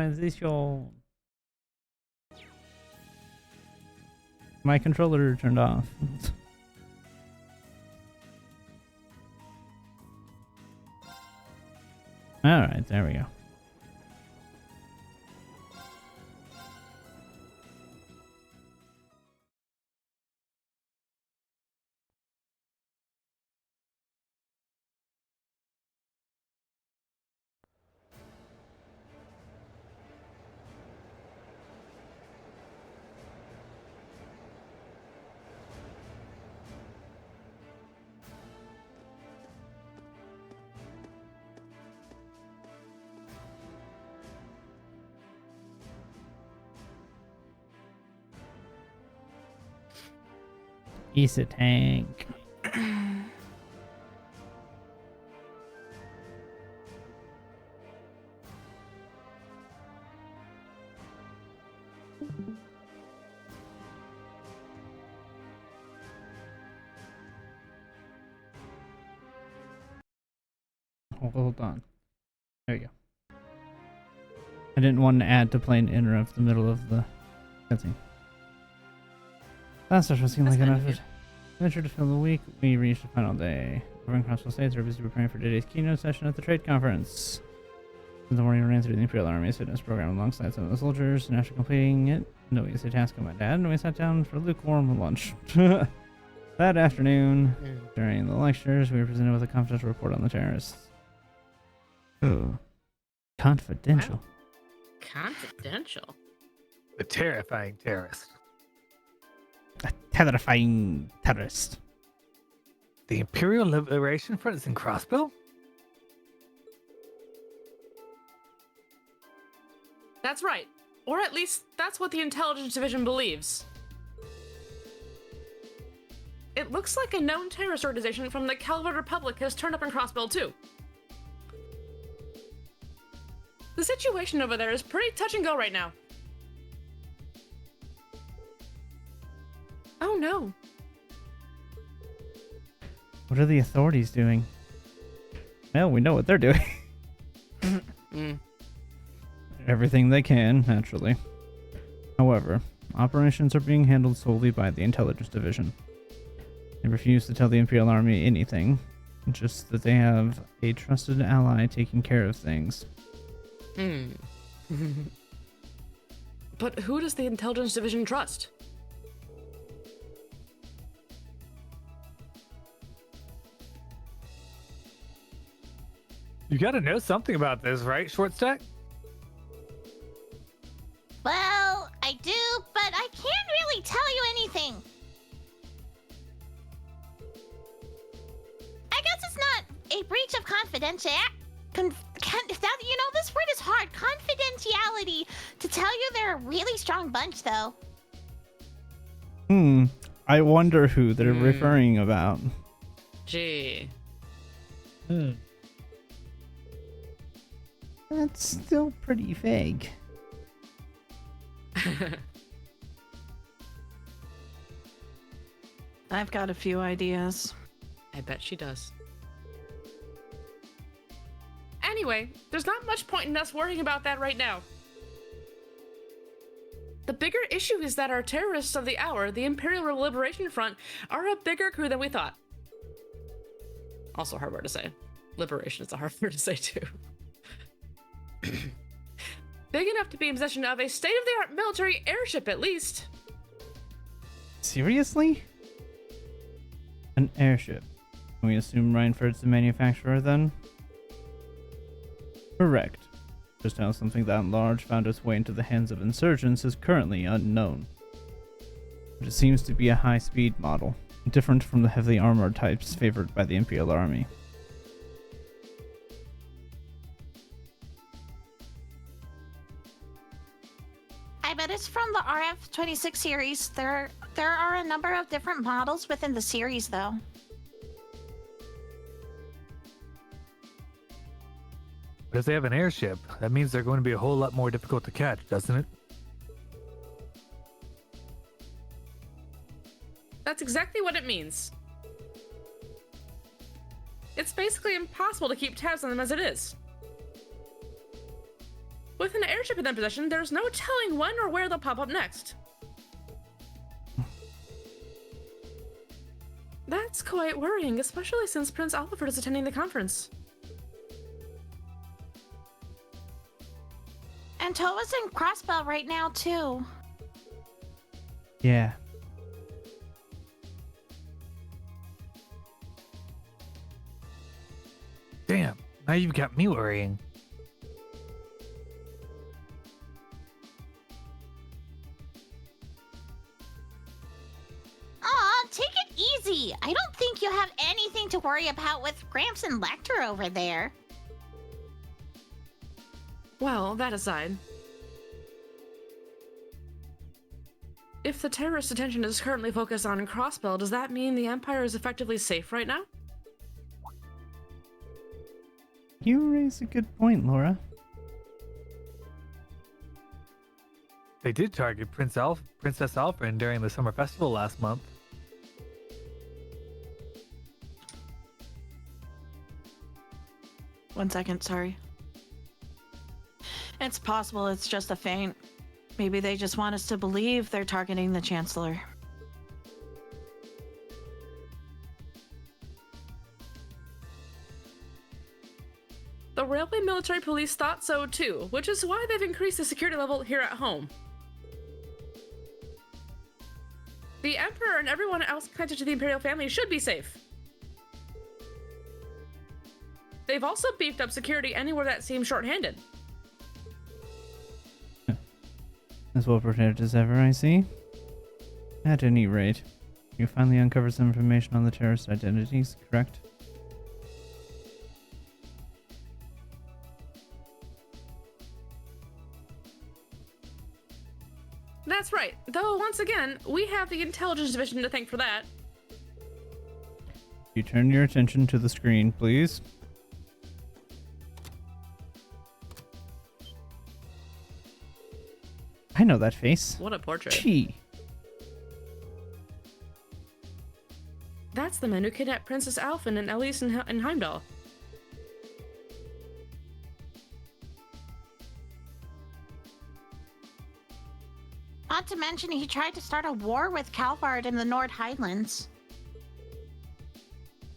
transition. My controller turned off. Alright, there we go. He's a tank. Hold on. There you go. I didn't want to add to play and interrupt the middle of the cutscene. That's what seemed like enough. Adventure to fill the week. We reached the final day. Covering crossflow states are busy preparing for today's keynote session at the trade conference. In the morning, we ran through the Imperial Army's fitness program alongside some of the soldiers, and after completing it, no easy task on my dad, and we sat down for lukewarm lunch. That afternoon, during the lectures, we were presented with a confidential report on the terrorists. Oh. Confidential. Wow. Confidential? The terrifying terrorist. A terrifying terrorist. The Imperial Liberation Front is in Crossbill? That's right. Or at least, that's what the Intelligence Division believes. It looks like a known terrorist organization from the Calvert Republic has turned up in Crossbill, too. The situation over there is pretty touch and go right now. Oh no. What are the authorities doing? Well, we know what they're doing. Everything they can, naturally. However, operations are being handled solely by the Intelligence Division. They refuse to tell the Imperial Army anything, just that they have a trusted ally taking care of things. But who does the Intelligence Division trust? You gotta know something about this, right, Short Stack? Well, I do, but I can't really tell you anything. I guess it's not a breach of confidentiality. This word is hard. Confidentiality. To tell you they're a really strong bunch, though. I wonder who they're referring about. Gee. That's still pretty vague. I've got a few ideas. I bet she does. Anyway, there's not much point in us worrying about that right now. The bigger issue is that our terrorists of the hour, the Imperial Liberation Front, are a bigger crew than we thought. Also a hard word to say. Liberation is a hard word to say too. Big enough to be in possession of a state-of-the-art military airship at least. Seriously? An airship. Can we assume Reinford's the manufacturer then? Correct. Just how something that large found its way into the hands of insurgents is currently unknown. But it seems to be a high-speed model, different from the heavily armored types favored by the Imperial Army. I bet it's from the RF-26 series. There are a number of different models within the series, though. But if they have an airship, that means they're going to be a whole lot more difficult to catch, doesn't it? That's exactly what it means. It's basically impossible to keep tabs on them as it is. With an airship in their possession, there's no telling when or where they'll pop up next. That's quite worrying, especially since Prince Alfred is attending the conference. And Tova's in Crossbell right now, too. Yeah. Damn, now you've got me worrying. Aw, take it easy. I don't think you have anything to worry about with Gramps and Lecter over there. Well, that aside, if the terrorist attention is currently focused on Crossbell, does that mean the Empire is effectively safe right now? You raise a good point, Laura. They did target Princess Alfrin during the summer festival last month. One second, sorry. It's possible it's just a feint. Maybe they just want us to believe they're targeting the Chancellor. The Railway Military Police thought so too, which is why they've increased the security level here at home. The Emperor and everyone else connected to the Imperial family should be safe. They've also beefed up security anywhere that seems short-handed. As well prepared as ever, I see. At any rate, you finally uncovered some information on the terrorist identities, correct? That's right, though once again, we have the Intelligence Division to thank for that. You turn your attention to the screen, please. I know that face. What a portrait. Gee. That's the men who kidnapped Princess Alfin and Elise in Heimdall. Not to mention he tried to start a war with Calvard in the Nord Highlands.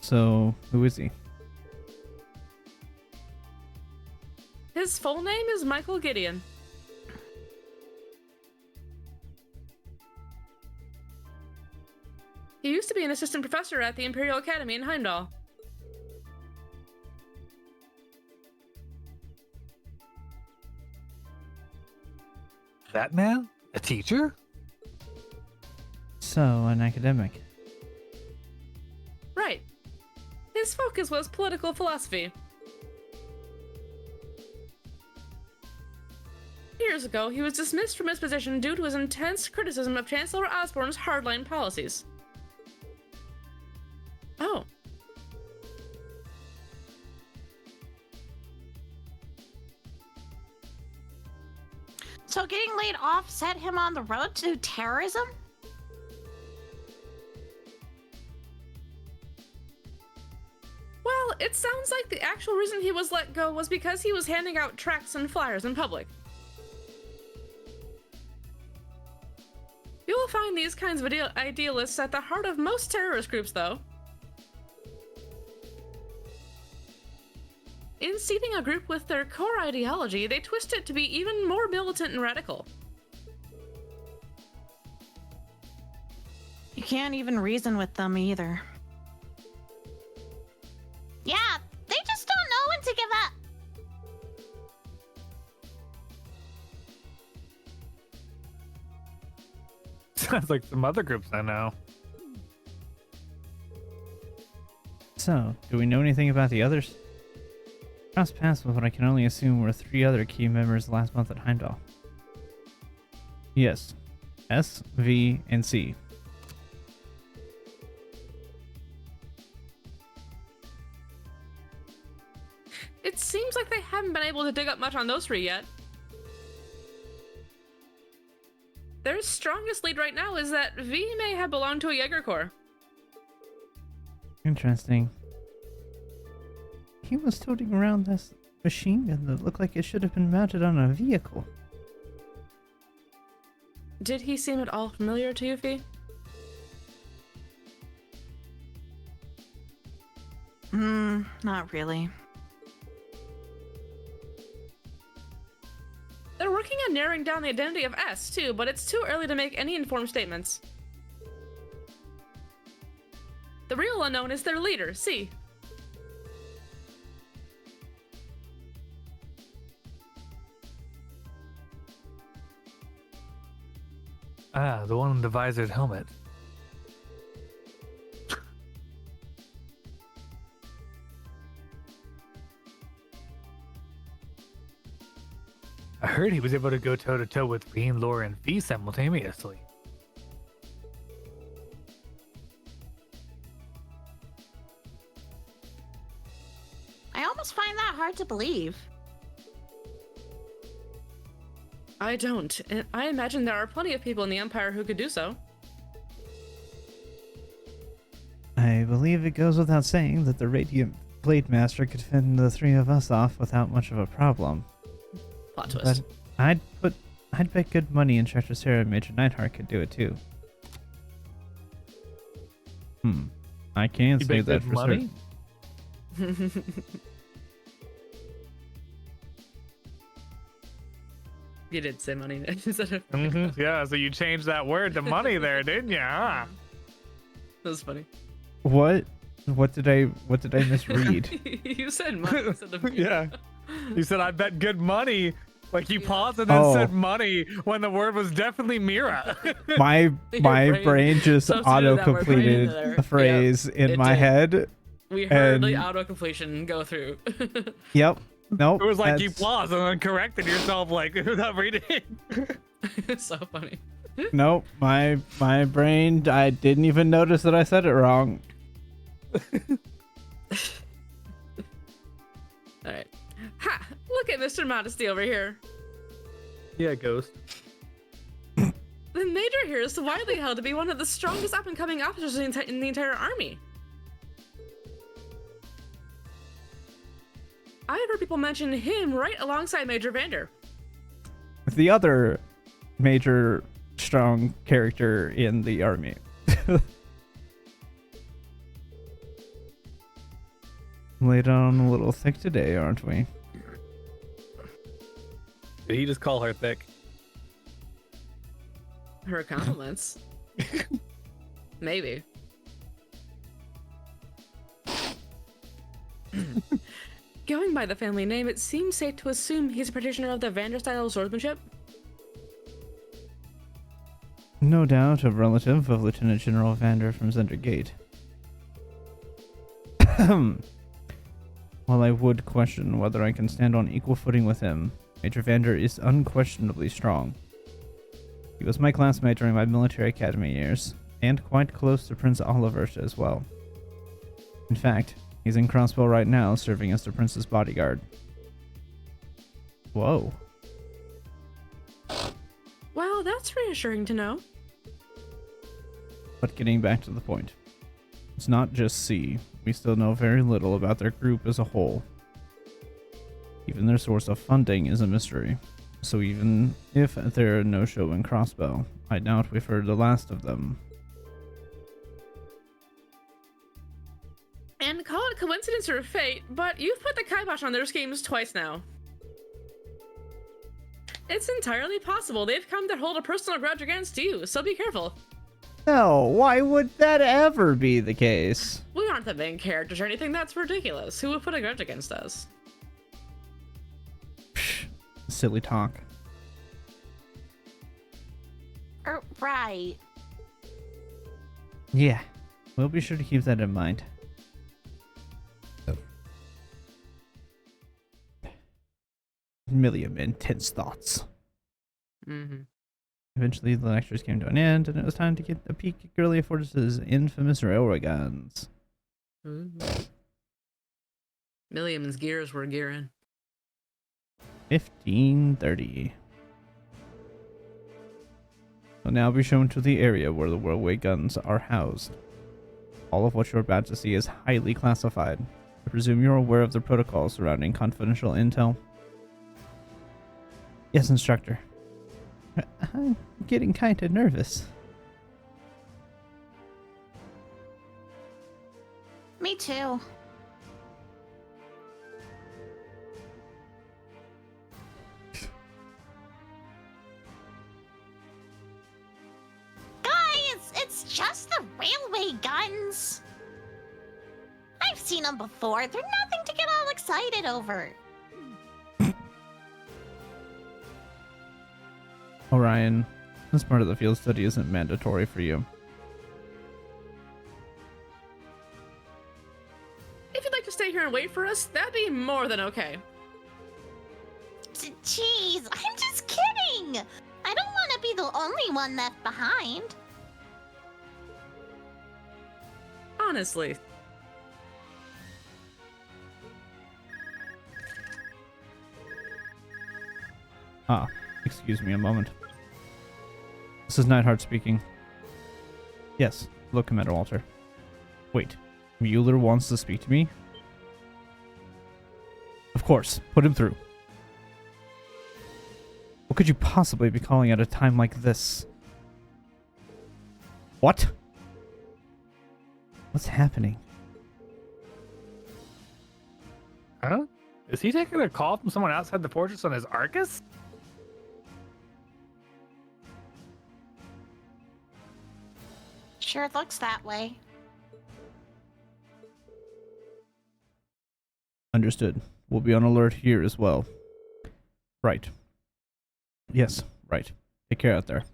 So, who is he? His full name is Michael Gideon. He used to be an assistant professor at the Imperial Academy in Heimdall. That man? A teacher? So, an academic. Right. His focus was political philosophy. Years ago, he was dismissed from his position due to his intense criticism of Chancellor Osborne's hardline policies. Oh. So getting laid off set him on the road to terrorism? Well, it sounds like the actual reason he was let go was because he was handing out tracts and flyers in public. You'll find these kinds of idealists at the heart of most terrorist groups, though. In seeding a group with their core ideology, they twist it to be even more militant and radical. You can't even reason with them either. Yeah, they just don't know when to give up. Sounds like some other groups I know. So, do we know anything about the others? Crossed paths with what I can only assume were 3 other key members last month at Heimdall. Yes. S, V, and C. It seems like they haven't been able to dig up much on those 3 yet. Their strongest lead right now is that V may have belonged to a Jaeger Corps. Interesting. He was toting around machine gun that looked like it should have been mounted on a vehicle. Did he seem at all familiar to you, Fee? Not really. They're working on narrowing down the identity of S, too, but it's too early to make any informed statements. The real unknown is their leader, C. Ah, the one in the visored helmet. I heard he was able to go toe-to-toe with Bean, Laura, and Fee simultaneously. I almost find that hard to believe. I don't. And I imagine there are plenty of people in the Empire who could do so. I believe it goes without saying that the Radiant Blade Master could fend the three of us off without much of a problem. Plot twist. But I'd bet good money Instructor Sarah and Major Nightheart could do it too. I can't You say bet that good for money? certain. You did say money instead of... Yeah, so you changed that word to money there, didn't you? Huh? That was funny. What? What did I misread? You said money instead of... Yeah. You said, I bet good money. Like you paused and then Oh. said money when the word was definitely Mira. my Your brain just substituted auto that word right completed into there. the phrase in it my did. head. We heard the And- auto-completion go through. Yep. Nope. It was like you that's- paused and then corrected yourself like without reading. It's so funny. Nope. My brain. I didn't even notice that I said it wrong. Alright. Ha! Look at Mr. Modesty over here. Yeah, Ghost. The Major here is widely held to be one of the strongest up-and-coming officers in the entire army. I have heard people mention him right alongside Major Vander. The other major strong character in the army. Laid on a little thick today, aren't we? Did he just call her thick? Her compliments. Maybe. Going by the family name, it seems safe to assume he's a practitioner of the Vander style of swordsmanship. No doubt a relative of Lieutenant General Vander from Zender Gate. While I would question whether I can stand on equal footing with him, Major Vander is unquestionably strong. He was my classmate during my military academy years, and quite close to Prince Oliver as well. In fact, he's in Crossbow right now, serving as the prince's bodyguard. Whoa. Well, that's reassuring to know. But getting back to the point. It's not just C. We still know very little about their group as a whole. Even their source of funding is a mystery. So even if they're a no-show in Crossbow, I doubt we've heard the last of them. And call it coincidence or fate, but you've put the kibosh on their schemes twice now. It's entirely possible they've come to hold a personal grudge against you, so be careful. No, why would that ever be the case? We aren't the main characters or anything, that's ridiculous. Who would put a grudge against us? Psh, silly talk. Right. Yeah, we'll be sure to keep that in mind. Million intense thoughts. Mm-hmm. Eventually, the lectures came to an end, and it was time to get a peek at Girly Fortress's infamous railway guns. Milliam's gears were gearing. 1530. We'll now be shown to the area where the railway guns are housed. All of what you're about to see is highly classified. I presume you're aware of the protocol surrounding confidential intel? Yes, Instructor. I'm getting kind of nervous. Me too. Guys, it's just the railway guns. I've seen them before. They're nothing to get all excited over. Orion, this part of the field study isn't mandatory for you. If you'd like to stay here and wait for us, that'd be more than okay. Jeez, I'm just kidding. I don't want to be the only one left behind. Honestly. Ah, excuse me a moment. This is Neidhart speaking. Yes, hello, Commander Walter. Wait, Mueller wants to speak to me? Of course, put him through. What could you possibly be calling at a time like this? What? What's happening? Huh? Is he taking a call from someone outside the fortress on his Arcus? Sure looks that way. Understood. We'll be on alert here as well. Right. Yes, right. Take care out there.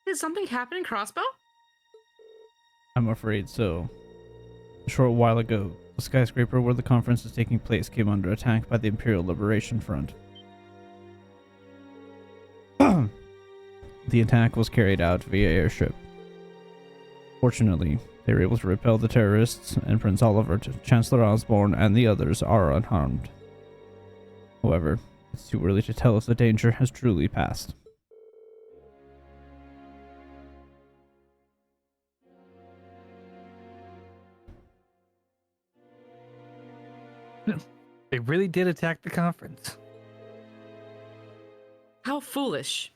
Did something happen in Crossbow? I'm afraid so. A short while ago, the skyscraper where the conference is taking place came under attack by the Imperial Liberation Front. The attack was carried out via airship. Fortunately, they were able to repel the terrorists, and Prince Oliver, Chancellor Osborne, and the others are unharmed. However, it's too early to tell if the danger has truly passed. They really did attack the conference. How foolish.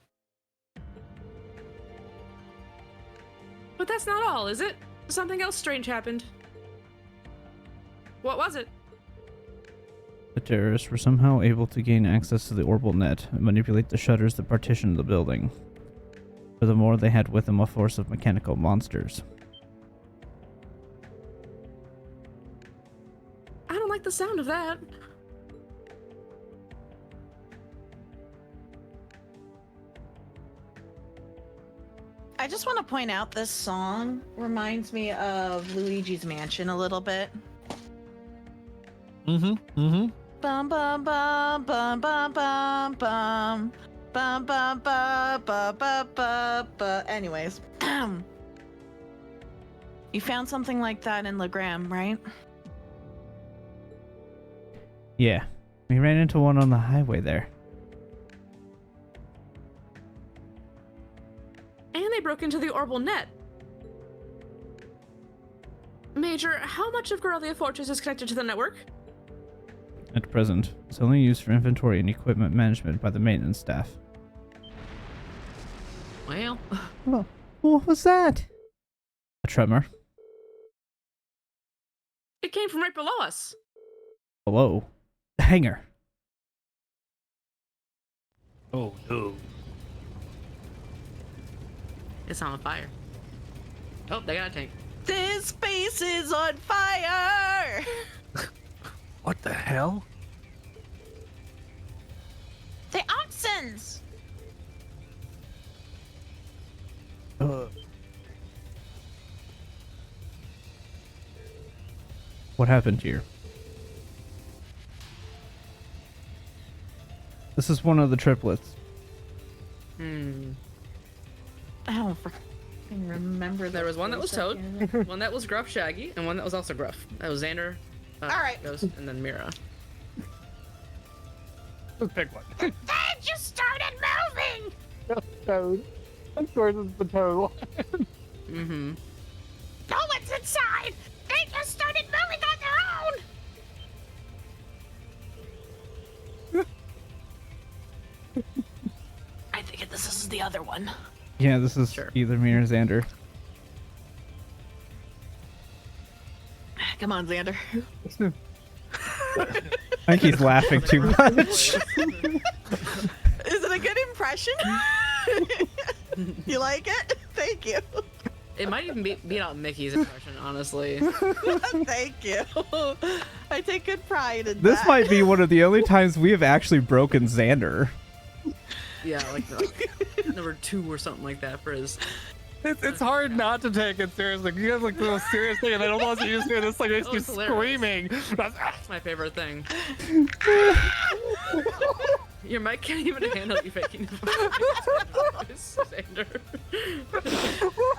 But that's not all, is it? Something else strange happened. What was it? The terrorists were somehow able to gain access to the orbital net and manipulate the shutters that partitioned the building. Furthermore, they had with them a force of mechanical monsters. I don't like the sound of that. I just want to point out this song reminds me of Luigi's Mansion a little bit. Mm-hmm. Bum bum bum bum bum bum bum bum bum ba ba ba ba ba. Anyways, you found something like that in Legram, right? Yeah, we ran into one on the highway there. And they broke into the orbital net. Major, how much of Corellia Fortress is connected to the network? At present, it's only used for inventory and equipment management by the maintenance staff. Well, Well, what was that? A tremor. it came from right below us. Below. The hangar. Oh no. It's on fire. Oh, they got a tank. This space is on fire! What the hell? The Oxens! What happened here? This is one of the triplets. I don't freaking remember. There was one that was Toad, Toad. one that was Gruff Shaggy, and one that was also Gruff. That was Xander, All right. Ghost, and then Mira. Let's pick one. They just started moving! Toad. Of course it's the toad one. Mm-hmm. No one's inside! it this is the other one. Yeah, this is Sure. either me or Xander. Come on, Xander. I think he's laughing too much. Is it a good impression? You like it? Thank you. It might even beat out Mickey's impression, honestly. Thank you. I take good pride in This that. might be one of the only times we have actually broken Xander. Yeah, like number 2 or something like that for his. It's hard not to take it seriously. You guys like the most serious thing, and then all of a sudden you just hear this like makes Oh, you it's hilarious. screaming. That's my favorite thing. Your mic can't even handle you faking Xander.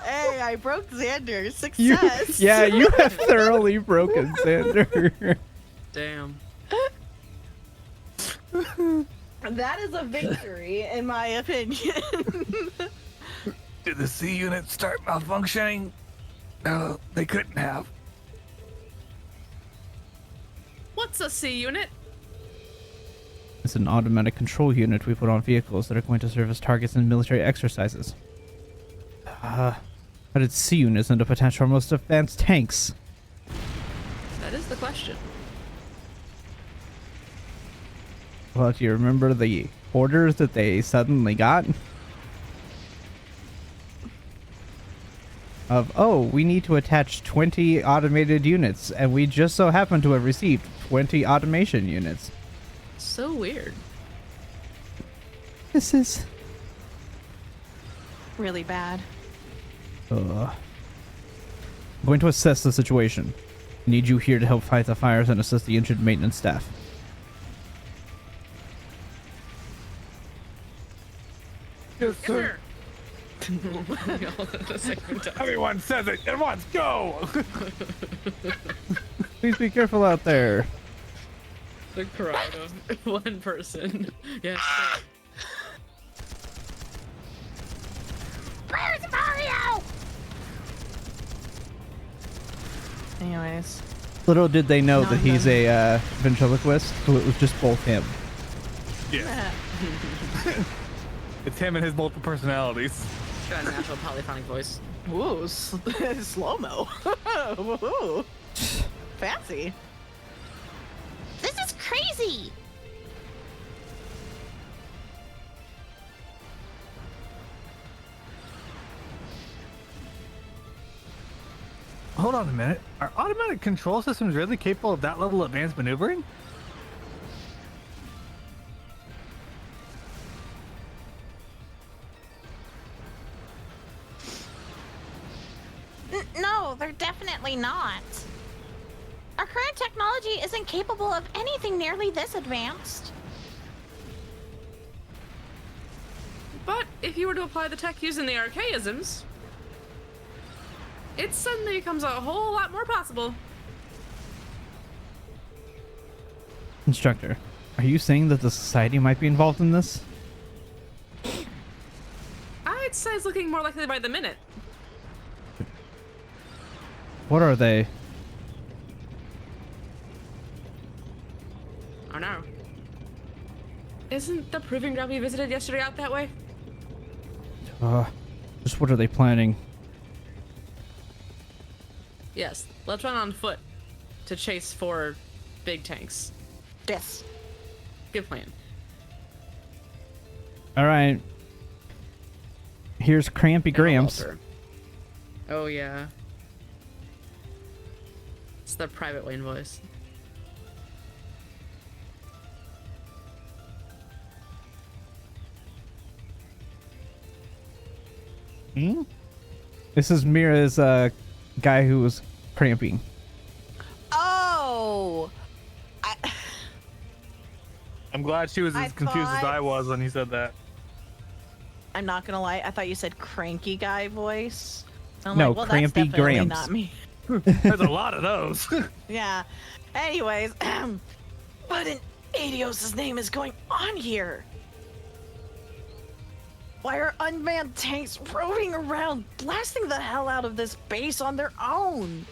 Hey, I broke Xander. You, Success. yeah, you have thoroughly broken Xander. Damn. That is a victory, in my opinion. Did the C unit start malfunctioning? No, they couldn't have. What's a C unit? It's an automatic control unit we put on vehicles that are going to serve as targets in military exercises. But its C units into potential most advanced tanks. That is the question. Well, do you remember the orders that they suddenly got? Of, oh, we need to attach 20 automated units, and we just so happen to have received 20 automation units. So weird. This is... Really bad. I'm going to assess the situation. I need you here to help fight the fires and assist the injured maintenance staff. Yes, Come sir. here. All at the same time. Everyone says it at once. Go. Please be careful out there. The crowd of one person. Yes. Sir. Where's Mario? Anyways. Little did they know No, that he's a ventriloquist, so it was just both him. Yeah. It's him and his multiple personalities. Got a natural polyphonic voice. Ooh, slow-mo. Ooh. Fancy. This is crazy. Hold on a minute. Are automatic control systems really capable of that level of advanced maneuvering? No, they're definitely not. Our current technology isn't capable of anything nearly this advanced. But if you were to apply the tech using the archaisms, it suddenly becomes a whole lot more possible. Instructor, are you saying that the society might be involved in this? I'd say it's looking more likely by the minute. What are they? I don't know. Isn't the proving ground we visited yesterday out that way? Just what are they planning? Yes, let's run on foot to chase 4 big tanks. Yes. Good plan. All right. Here's Crampy Gramps. Walter. Oh yeah. It's the private Wayne voice. Hmm? This is Mira's guy who was cramping. Oh! I'm glad she was I as confused as thought- I was when he said that. I'm not gonna lie, I thought you said cranky guy voice. I'm No, like, well, Crampy that's definitely Gramps. not me. There's a lot of those. Yeah. Anyways, what in Adios' name is going on here? Why are unmanned tanks roving around, blasting the hell out of this base on their own?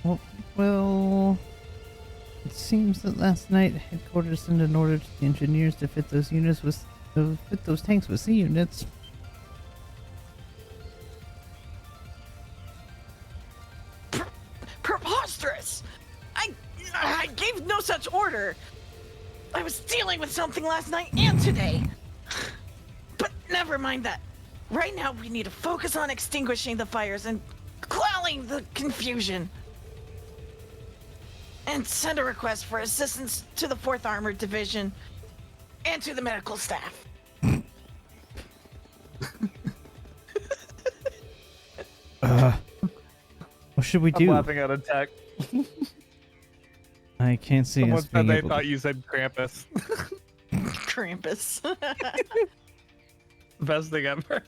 Well, Well, it seems that last night headquarters sent an order to the engineers to fit those units with fit those tanks with C units. Preposterous! I gave no such order. I was dealing with something last night and today. But never mind that. Right now, we need to focus on extinguishing the fires and quelling the confusion. And send a request for assistance to the 4th Armored Division and to the medical staff. What should we I'm do? laughing at a tech. I can't see Someone us said being they able thought to... you said Krampus. Krampus. Best thing ever.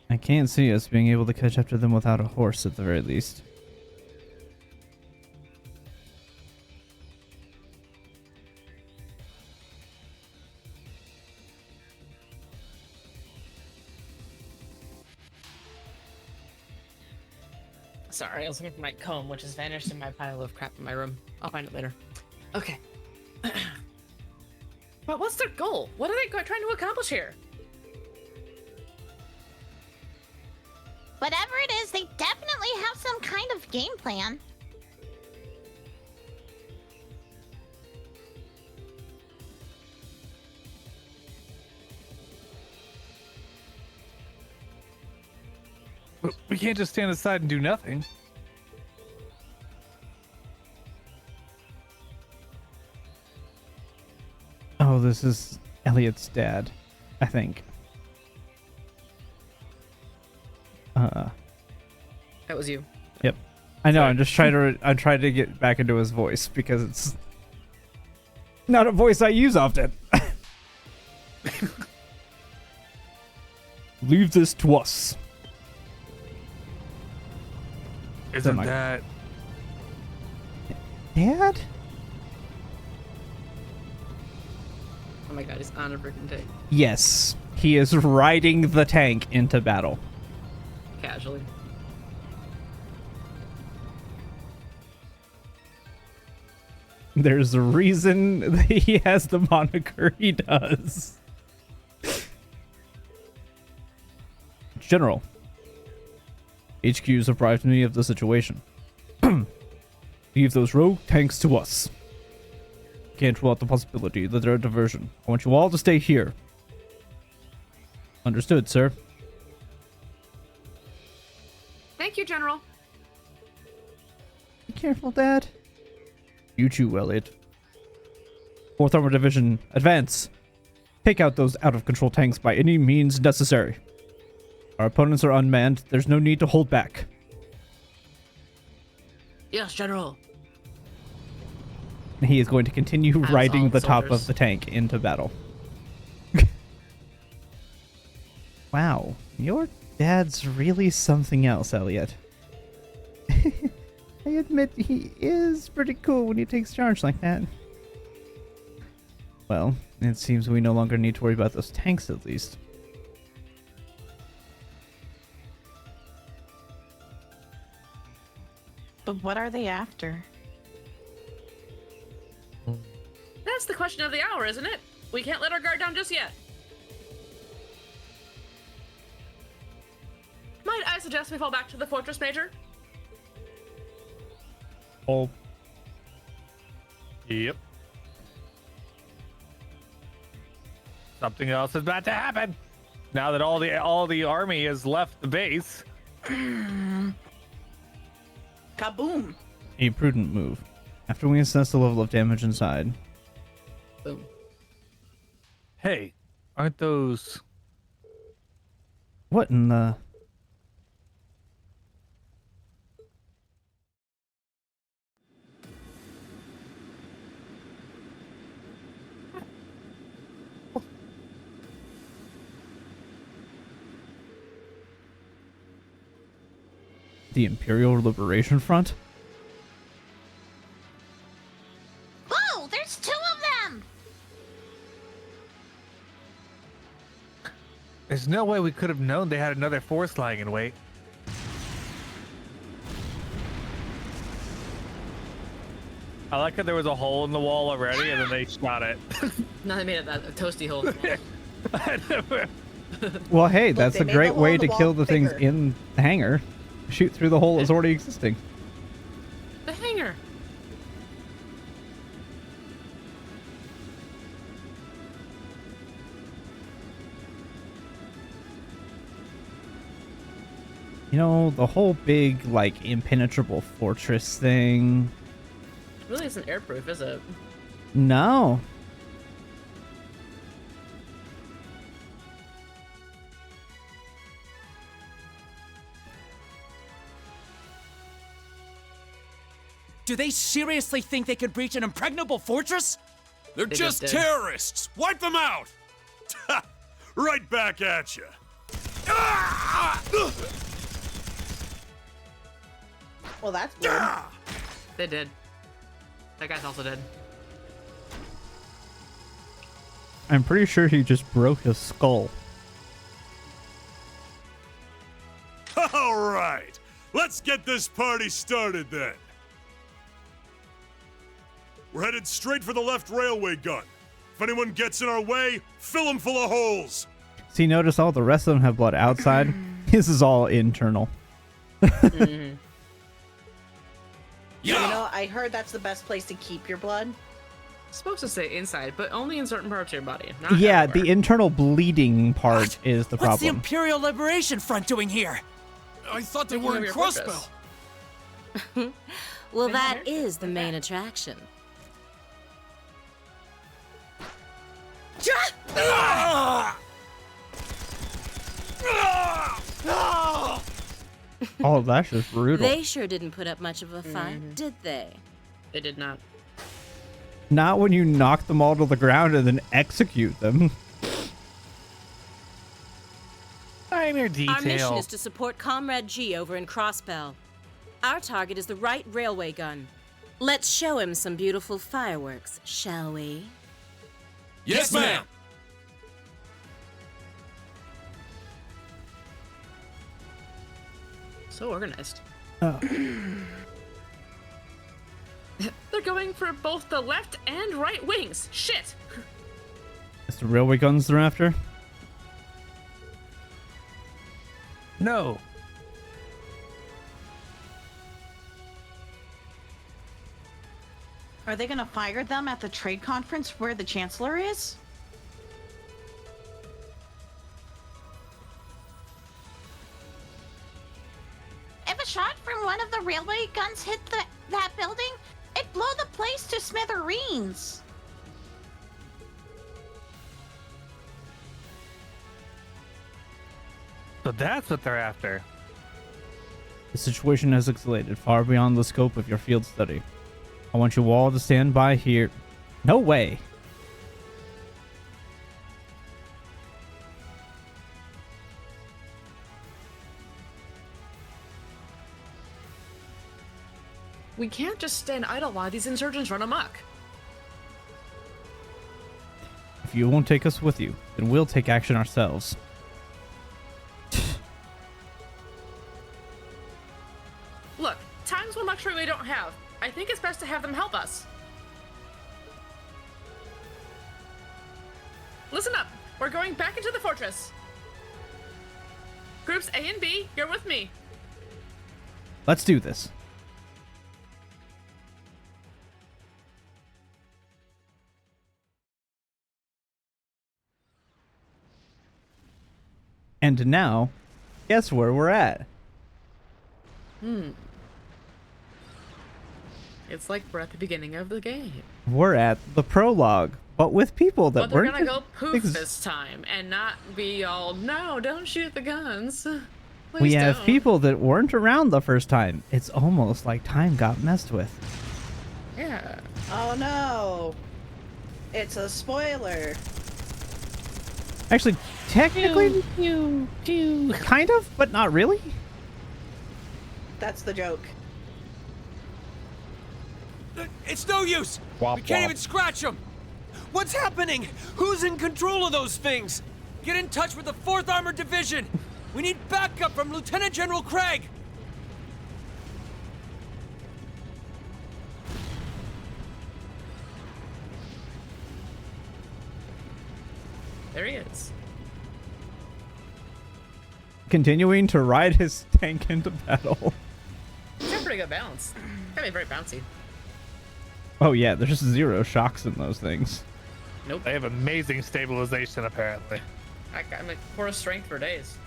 I can't see us being able to catch up to them without a horse at the very least. Sorry, I was looking for my comb, which has vanished in my pile of crap in my room. I'll find it later. Okay. But what's their goal? What are they trying to accomplish here? Whatever it is, they definitely have some kind of game plan. We can't just stand aside and do nothing. Oh, this is Elliot's dad, I think. That was you. Yep. I know. Sorry. I'm just trying to get back into his voice because it's not a voice I use often. Leave this to us. Isn't my- that... Dad? Oh my god, he's on a freaking tank. Yes. He is riding the tank into battle. Casually. There's a reason that he has the moniker he does. General. HQ's apprised me of the situation. Leave those rogue tanks to us. Can't rule out the possibility that they're a diversion. I want you all to stay here. Understood, sir. Thank you, General. Be careful, Dad. You too, Elliot. 4th Armored Division, advance. Take out those out-of-control tanks by any means necessary. Our opponents are unmanned. There's no need to hold back. Yes, General. He is going to continue As riding all the top soldiers. of the tank into battle. Wow, your dad's really something else, Elliot. I admit he is pretty cool when he takes charge like that. Well, it seems we no longer need to worry about those tanks at least. But what are they after? That's the question of the hour, isn't it? We can't let our guard down just yet. Might I suggest we fall back to the fortress, Major? Oh, Yep. Something else is about to happen. Now that all the army has left the base. Kaboom! a prudent move. After we assess the level of damage inside, Boom. Hey, aren't those... what in the... The Imperial Liberation Front? Whoa, there's 2 of them! There's no way we could have known they had another force lying in wait. I like that there was a hole in the wall already, and then they shot it. Now they made it a toasty hole. Well, hey, that's they a made great the hole way in the to wall kill the things bigger. in the hangar. Shoot through the hole that's already existing. The hanger. You know, the whole big, like, impenetrable fortress thing. Really isn't airproof, is it? No. Do they seriously think they could breach an impregnable fortress? They're They just just did. terrorists. Wipe them out. Right back at you. Well, that's good. They did. That guy's also dead. I'm pretty sure he just broke his skull. All right. Let's get this party started then. We're headed straight for the left railway gun. If anyone gets in our way, fill them full of holes. See, notice all the rest of them have blood outside. His is all internal. You know, I heard that's the best place to keep your blood. Supposed to stay inside, but only in certain parts of your body. Not Yeah, everywhere. the internal bleeding part is the What's the problem. Imperial Liberation Front doing here? I thought they Thinking were of in your Crossbell. purpose. Well, They that have is the main attraction. Oh, that's just brutal. They sure didn't put up much of a fight, did they? They did not. Not when you knock them all to the ground and then execute them. Minor detail. Our mission is to support Comrade G over in Crossbell. Our target is the right railway gun. Let's show him some beautiful fireworks, shall we? Yes, ma'am. So organized. Oh. They're going for both the left and right wings. Shit. It's the railway guns they're after? No. Are they gonna fire them at the trade conference where the Chancellor is? If a shot from one of the railway guns hit that building, it'd blow the place to smithereens. So that's what they're after. The situation has escalated far beyond the scope of your field study. I want you all to stand by here. No way. We can't just stand idle while these insurgents run amok. If you won't take us with you, then we'll take action ourselves. Look, time's one luxury we don't have. I think it's best to have them help us. Listen up. We're going back into the fortress. Groups A and B, you're with me. Let's do this. And now, guess where we're at? It's like we're at the beginning of the game. We're at the prologue, but with people that But they're weren't gonna go poof ex- this time and not be all, no, don't shoot the guns. We Please have don't." people that weren't around the first time. It's almost like time got messed with. Yeah. Oh no! It's a spoiler. Actually, technically, kind of, but not really. That's the joke. It's no use! Womp We can't womp. even scratch them! What's happening? Who's in control of those things? Get in touch with the 4th Armored Division! We need backup from Lieutenant General Craig! There he is. Continuing to ride his tank into battle. He's got pretty good balance. Gotta be very bouncy. Oh yeah, there's 0 shocks in those things. Nope. They have amazing stabilization, apparently. I'm like poor strength for days.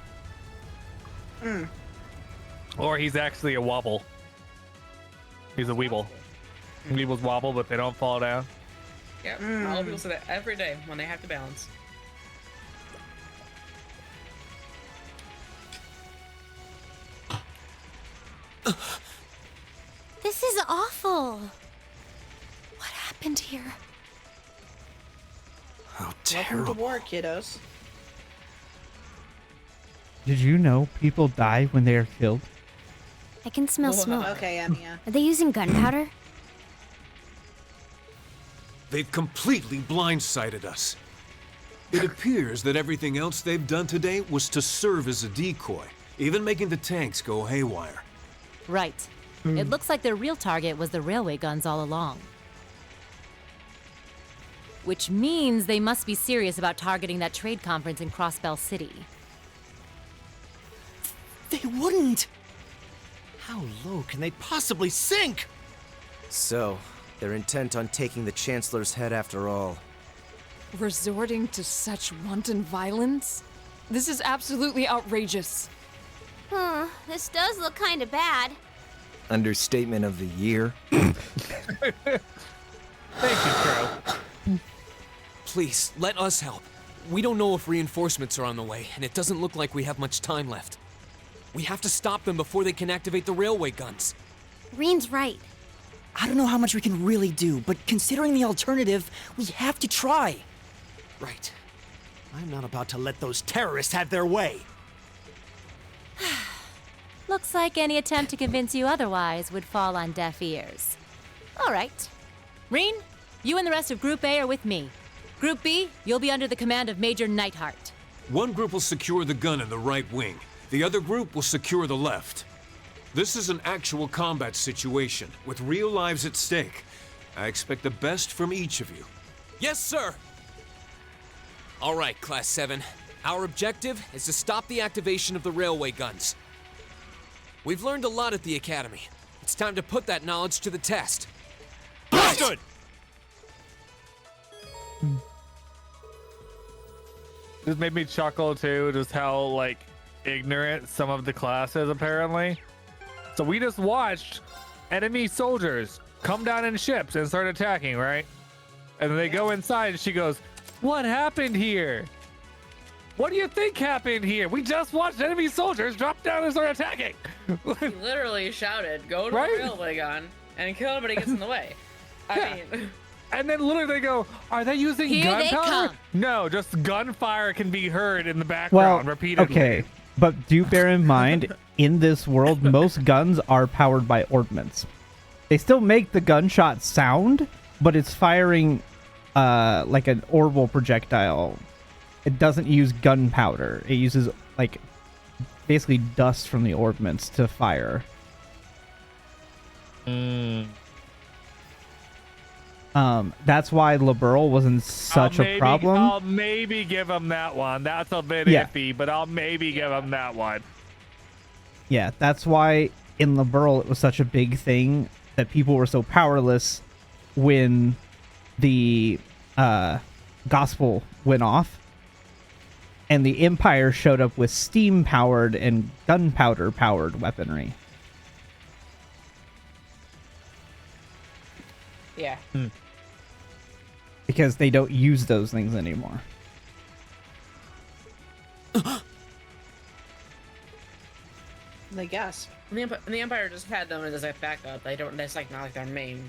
Or he's actually a wobble. He's a weeble. Weebles wobble, but they don't fall down. Yep. All people say that every day when they have to balance. This is awful. What happened here? How Welcome terrible. to war, kiddos. Did you know people die when they are killed? I can smell Whoa. smoke. Okay, Emiya. Are they using gunpowder? They've completely blindsided us. It appears that everything else they've done today was to serve as a decoy, even making the tanks go haywire. Right. It looks like their real target was the railway guns all along. Which means they must be serious about targeting that trade conference in Crossbell City. They wouldn't! How low can they possibly sink? So, they're intent on taking the Chancellor's head after all. Resorting to such wanton violence? This is absolutely outrageous. This does look kind of bad. Understatement of the year. Thank you, Crow. Please, let us help. We don't know if reinforcements are on the way, and it doesn't look like we have much time left. We have to stop them before they can activate the railway guns. Reen's right. I don't know how much we can really do, but considering the alternative, we have to try. Right. I'm not about to let those terrorists have their way. Looks like any attempt to convince you otherwise would fall on deaf ears. All right. Reen, you and the rest of Group A are with me. Group B, you'll be under the command of Major Neidhart. One group will secure the gun in the right wing. The other group will secure the left. This is an actual combat situation, with real lives at stake. I expect the best from each of you. Yes, sir! All right, Class 7. Our objective is to stop the activation of the railway guns. We've learned a lot at the Academy. It's time to put that knowledge to the test. Understood! This made me chuckle too, just how like ignorant some of the class is apparently. So we just watched enemy soldiers come down in ships and start attacking, right? And then they go inside and she goes, "What happened here? What do you think happened here? We just watched enemy soldiers drop down and start attacking." He literally shouted, "Go to Right? the railway gun and kill anybody gets in the way." I mean, And then literally they go, "Are they using Here they gunpowder?" come. No, just gunfire can be heard in the background repeatedly. okay, but do bear in mind, in this world, most guns are powered by ordnance. They still make the gunshot sound, but it's firing like an orbital projectile. It doesn't use gunpowder. It uses like basically dust from the ordnance to fire. That's why Liberal wasn't such a problem. I'll maybe give him that one. That's a bit Yeah. iffy, but I'll maybe give him that one. Yeah, that's why in Liberal it was such a big thing that people were so powerless when the gospel went off and the Empire showed up with steam-powered and gunpowder-powered weaponry. yeah. Because they don't use those things anymore. I guess. And the Empire just had them as a backup. They don't. That's like not like their main.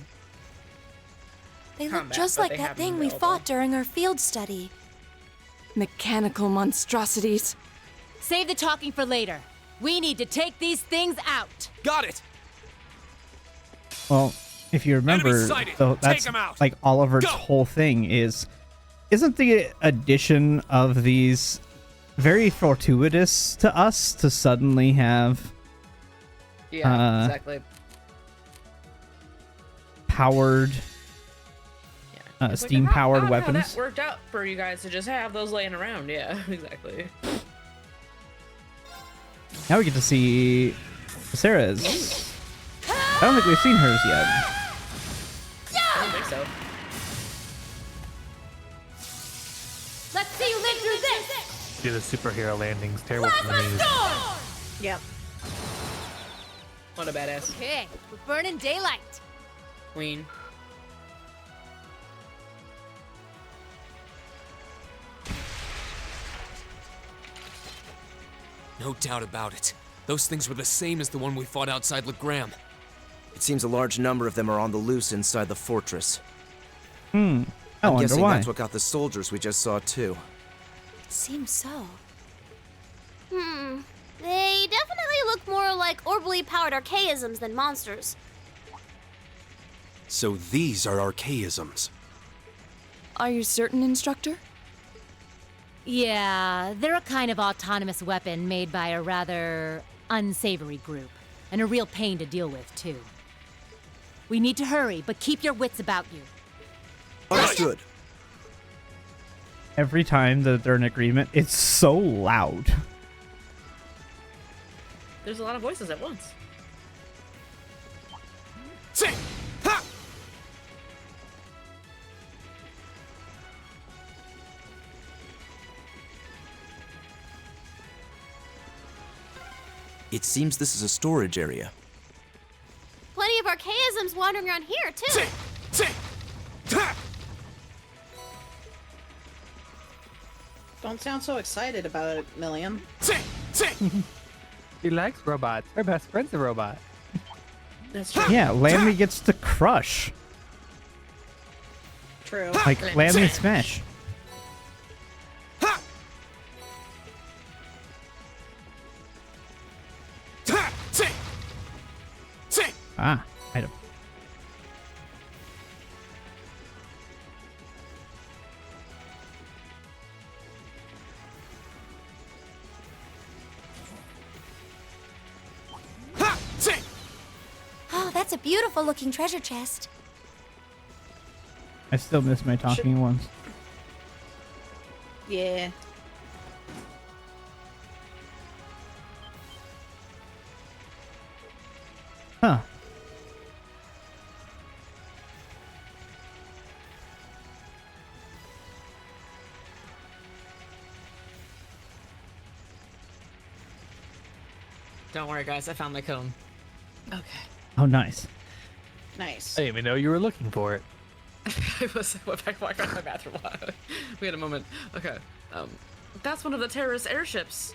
They look Combat, just but like they that have them thing we available. fought during our field study. Mechanical monstrosities. Save the talking for later. We need to take these things out. Got it! Well, if you remember, Enemy sighted. so Take that's 'em out. like Oliver's Go. whole thing isn't the addition of these very fortuitous to us to suddenly have Yeah, exactly. powered It's like, steam-powered how weapons. that worked out for you guys to just have those laying around. Yeah, exactly. Now we get to see Sarah's. I don't think we've seen hers yet. I don't think so. Let's see you live through this! Do the superhero landings. Terrible for the knees. Yep. What a badass Okay, we're burning daylight. queen. No doubt about it. Those things were the same as the one we fought outside Legram. It seems a large number of them are on the loose inside the fortress. I I'm wonder guessing why. that's what got the soldiers we just saw too. Seems so. They definitely look more like orbally powered archaisms than monsters. So these are archaisms. Are you certain, Instructor? Yeah, they're a kind of autonomous weapon made by a rather unsavory group, and a real pain to deal with, too. We need to hurry, but keep your wits about you. Understood. Every time that they're in agreement, it's so loud. There's a lot of voices at once. It seems this is a storage area. Plenty of archaisms wandering around here, too. Don't sound so excited about it, Milliam. He likes robots. Her best friend's a robot. That's true. Yeah, Lammy gets to crush. True. Like Lammy Smash. Ah, item. Oh, that's a beautiful looking treasure chest. I still miss my talking ones. Yeah. Huh. Don't worry, guys. I found my cone. Okay. Oh, nice. Nice. I didn't even know you were looking for it. I went back to my bathroom. We had a moment. Okay. That's one of the terrorist airships.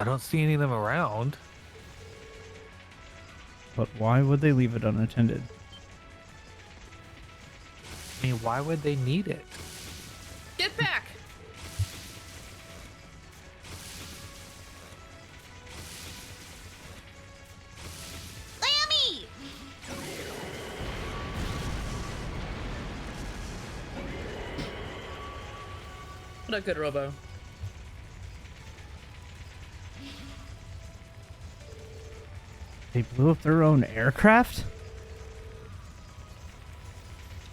I don't see any of them around. But why would they leave it unattended? I mean, why would they need it? Get back! Lammy! What a good robo. They blew up their own aircraft?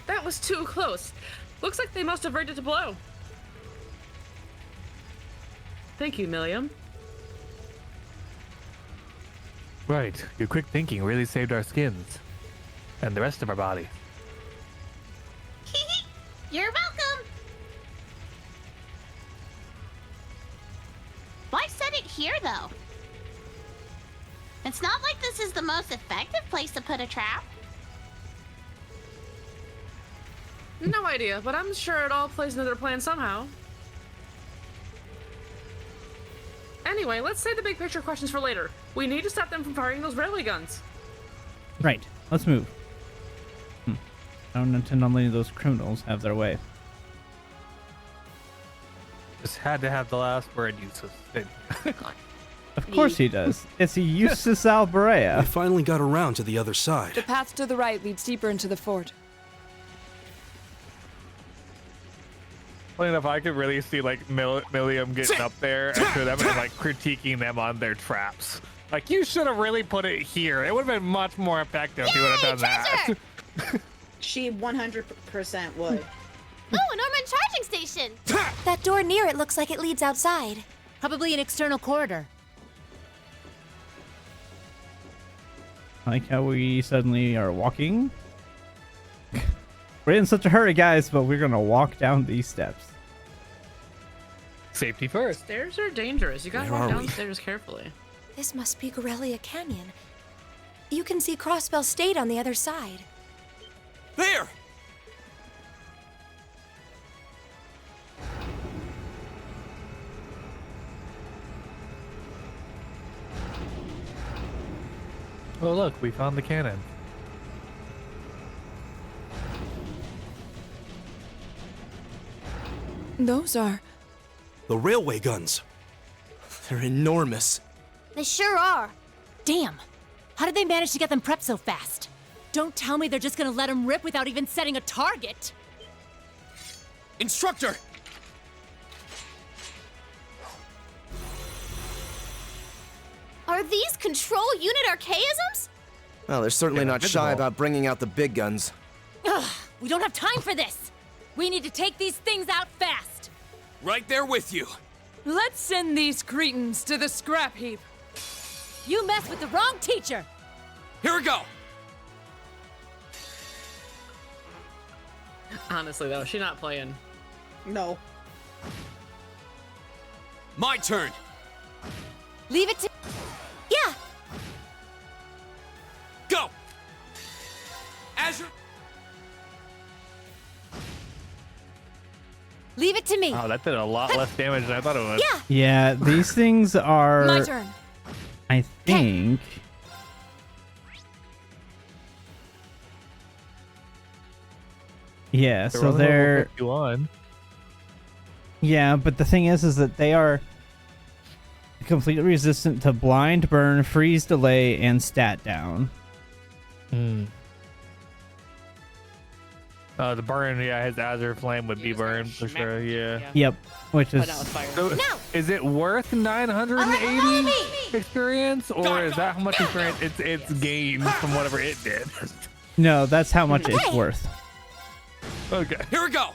That was too close. Looks like they must have rigged it to blow. Thank you, Milliam. Right. Your quick thinking really saved our skins. And the rest of our body. You're welcome. Why set it here, though? It's not like this is the most effective place to put a trap. No idea, but I'm sure it all plays into their plan somehow. Anyway, let's save the big picture questions for later. We need to stop them from firing those railway guns. Right. Let's move. I don't intend on letting those criminals have their way. Just had to have the last word, Yusuf. Of course he does. It's a Eustace Alberea. We finally got around to the other side. The path to the right leads deeper into the fort. Funny enough, I could really see like Milliam getting up there to them and like critiquing them on their traps. Like, you should have really put it here. It would have been much more effective if you would have done that. She 100% would. Oh, an Ormond charging station! That door near it looks like it leads outside. Probably an external corridor. I like how we suddenly are walking. We're in such a hurry, guys, but we're gonna walk down these steps. Safety first. Stairs are dangerous. You gotta Where walk are we? downstairs carefully. This must be Gorelia Canyon. You can see Crossbell State on the other side. There! Oh, look, we found the cannon. Those are... The railway guns. They're enormous. They sure are. Damn! How did they manage to get them prepped so fast? Don't tell me they're just gonna let them rip without even setting a target! Instructor! Are these control unit archaisms? Well, they're certainly not shy about bringing out the big guns. Ugh, we don't have time for this! We need to take these things out fast! Right there with you. Let's send these cretins to the scrap heap. You messed with the wrong teacher! Here we go! Honestly, though, she's not playing. No. My turn! Leave it to... Yeah! Go! Azure... Leave it to me! Oh, that did a lot less damage than I thought it would. Yeah! Yeah, these things are... My turn. I think... Yeah, so only level they're... 51. Yeah, but the thing is that they are completely resistant to blind, burn, freeze, delay, and stat down. Hmm. The burn, yeah, his Azure Flame would be burned for sure, yeah. Yep, which is... So, is it worth 980 experience, or is that how much experience it's gained from whatever it did? No, that's how much it's worth. Okay. Here we go!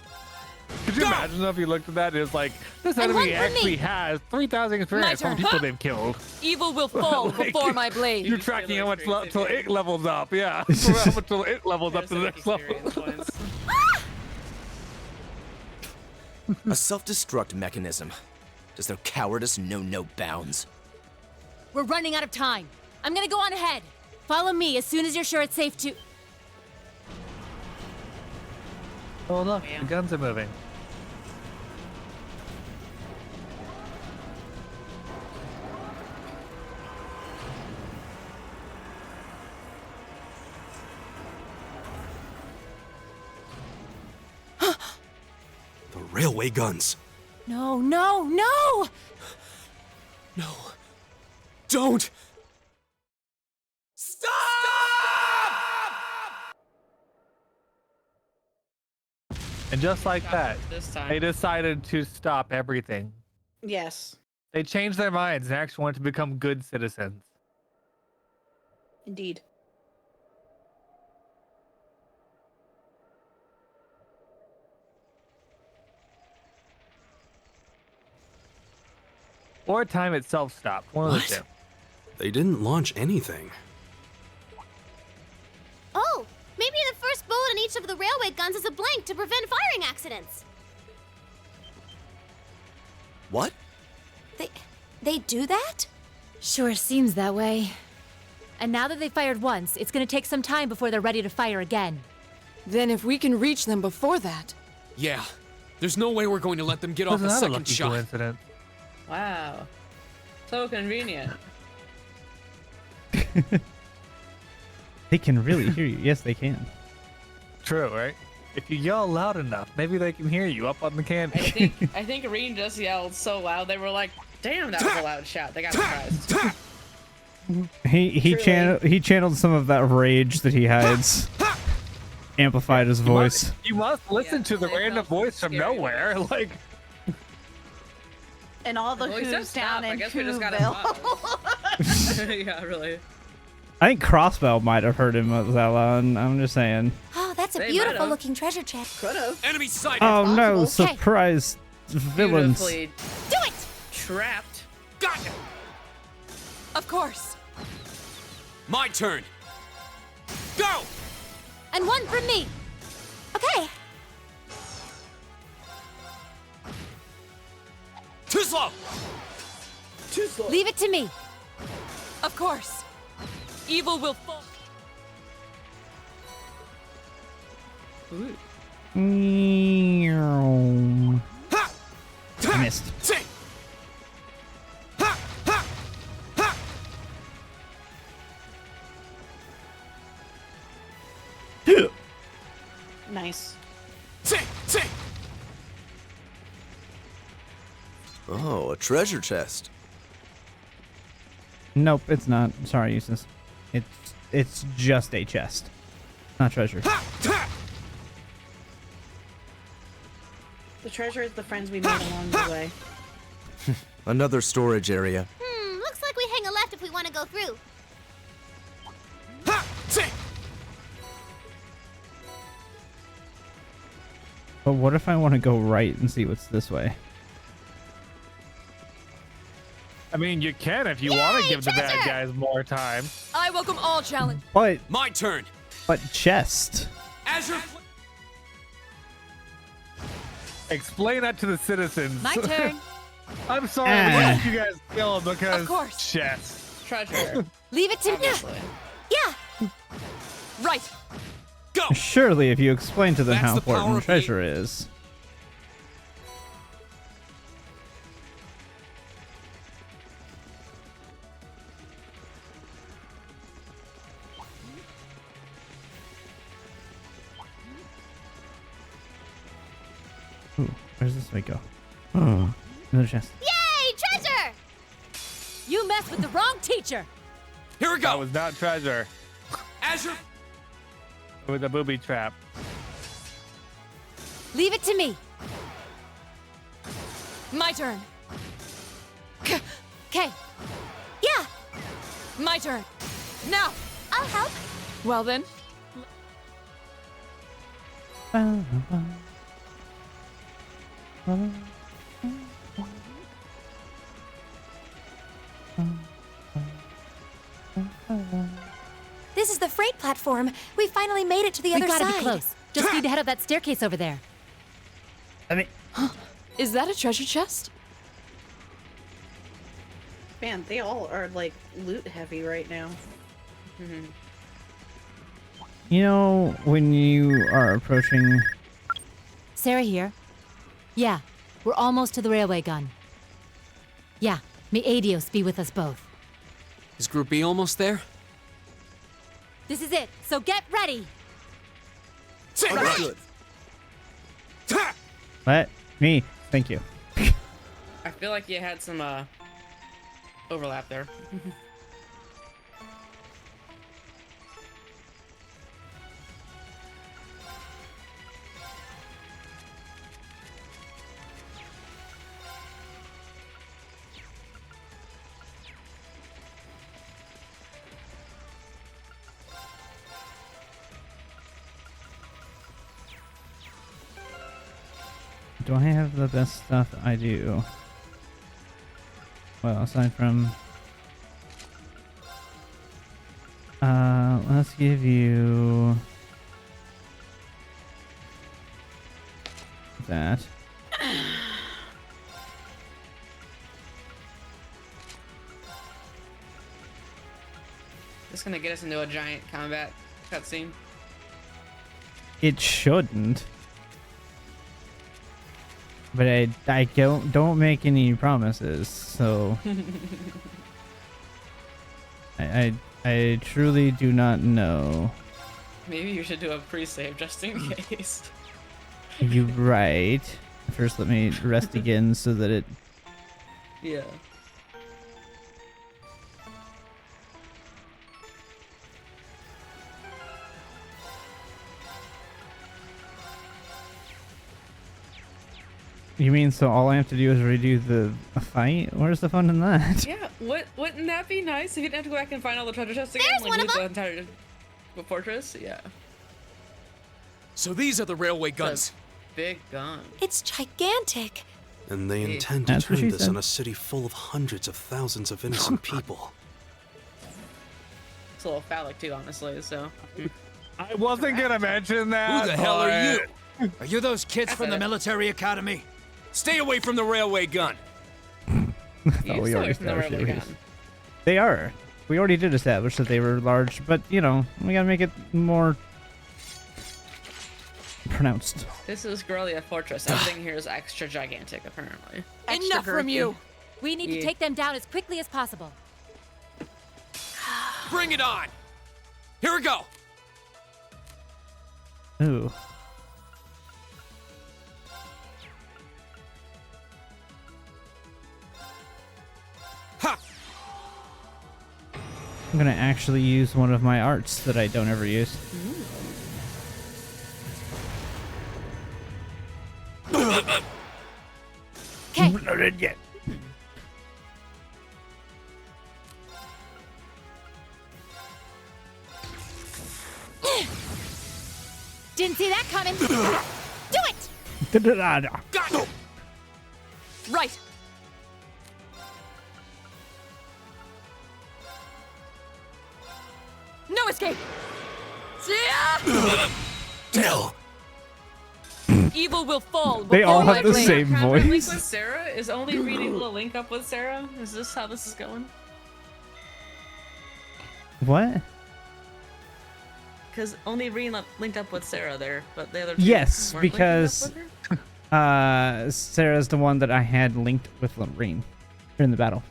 Could you imagine if you looked at that? It's like, this And enemy one for actually me. has 3,000 experience from turn. people they've killed. Evil will fall Like, before my blade. You're tracking how much till it levels up, yeah. How much till it levels up to the next level. A self-destruct mechanism. Does their cowardice know no bounds? We're running out of time. I'm gonna go on ahead. Follow me as soon as you're sure it's safe to... Oh look, the guns are moving. The railway guns. No, no, no! No. Don't! Stop! And just like that, This time. they decided to stop everything. Yes, They changed their minds and actually wanted to become good citizens. indeed. Or time itself stopped. One of the two. They didn't launch anything. Oh, maybe the first bullet in each of the railway guns is a blank to prevent firing accidents. What? They do that? Sure seems that way. And now that they fired once, it's gonna take some time before they're ready to fire again. Then if we can reach them before that... Yeah. There's no way we're going to let them get off a Wasn't that second lucky shot. coincidence? Wow. So convenient. They can really hear you. Yes, they can. True, right? If you yell loud enough, maybe they can hear you up on the cannon. I think Reen just yelled so loud they were like, "Damn, that was a loud shout." They got surprised. He channeled some of that rage that he hides. Amplified his voice. You must listen to the random voice from nowhere. Like, And all the Well, he said who's down stop. I in guess we just gotta Whoville. Yeah, really. I think Crossbell might have heard him with Zella, and I'm just saying. Oh, that's a They beautiful might've. looking treasure chest. Could have. Enemy sighted! Oh no, possible. surprise villains. Beautifully Do it! trapped. Gotcha! Of course. My turn! Go! And one from me. Okay. Too slow! Too slow. Leave it to me. Of course. Evil will fall. Meow. Ha! I missed. Say! Ha! Ha! Ha! Nice. Say! Say! Oh, a treasure chest. Nope, it's not. Sorry, Eustace. It's just a chest, not treasure. Ha! Ha! The treasure is the friends we made along the way. Another storage area. Looks like we hang a left if we want to go through. Ha! Say! But what if I want to go right and see what's this way? I mean, you can if you want to give the bad treasure! guys more time. I welcome all challenge. But My turn! chest. Azure... Explain that to the citizens. My turn. I'm sorry, we let you guys kill him because Of course. chest. Treasure. Leave it to me. Obviously. Yeah. Right. Go! Surely, if you explain to them That's how the power important of treasure is. Ooh, where's this way go? Oh, another chest. Yay, treasure! You messed with the wrong teacher. Here we That go! was not treasure. Azure... It was a booby trap. Leave it to me. My turn. Okay. Yeah. My turn. Now. I'll help. Well then. This is the freight platform. We finally made it to the We other gotta side. be close. Just need to head up that staircase over there. I mean, Is that a treasure chest? Man, they all are like loot heavy right now. you know, when you are approaching. Sarah here. Yeah, we're almost to the railway gun. Yeah, may Adios be with us both. Is Group B almost there? This is it, so get ready! Say All right. Good. Ha! Let me. Thank you. I feel like you had some overlap there. Do I have the best stuff? I do. Well, aside from... let's give you... that. This gonna get us into a giant combat cutscene. It shouldn't. But I don't make any promises, so I truly do not know. Maybe you should do a pre-save just in case. You're right. First, let me rest again so that it. Yeah. You mean so all I have to do is redo the fight? Where's the fun in that? Yeah, wouldn't that be nice if you didn't have to go back and find all the treasure chests again? There's Like one of loot the them. entire fortress? Yeah. So these are the railway guns. Big gun. It's gigantic. And they intend to That's what turn she this said. on a city full of hundreds of thousands of innocent people. It's a little phallic too, honestly, so. I wasn't gonna mention that. Who the hell are you? Are you those kids from the military academy? Stay away from the railway gun. Oh, we already established they were his. They are. We already did establish that they were large, but you know, we gotta make it more pronounced. This is Grellia Fortress. Everything here is extra gigantic, apparently. Enough from you. We need to take them down as quickly as possible. Bring it on. Here we go. Ooh. Ha! I'm gonna actually use one of my arts that I don't ever use. Okay. Not yet. Didn't see that coming. Do it! Da-da-da-da. Got it. Right. No escape. Yeah! Dill. Evil will fall. They all before have my the blade. same Link voice. with Sarah? Is only reading the link up with Sarah? Is this how this is going? What? Because only Reen linked up with Sarah there, but the other two Yes, weren't linking up because with her? Sarah's the one that I had linked with Lorraine during the battle.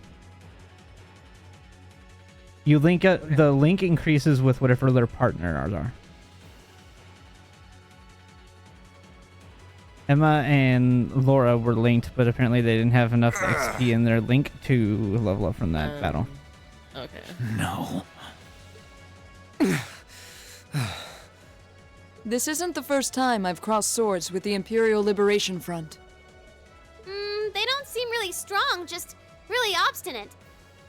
You link the link increases with whatever their partners are. Emma and Laura were linked, but apparently they didn't have enough XP in their link to level up from that battle. Okay. No. This isn't the first time I've crossed swords with the Imperial Liberation Front. They don't seem really strong, just really obstinate.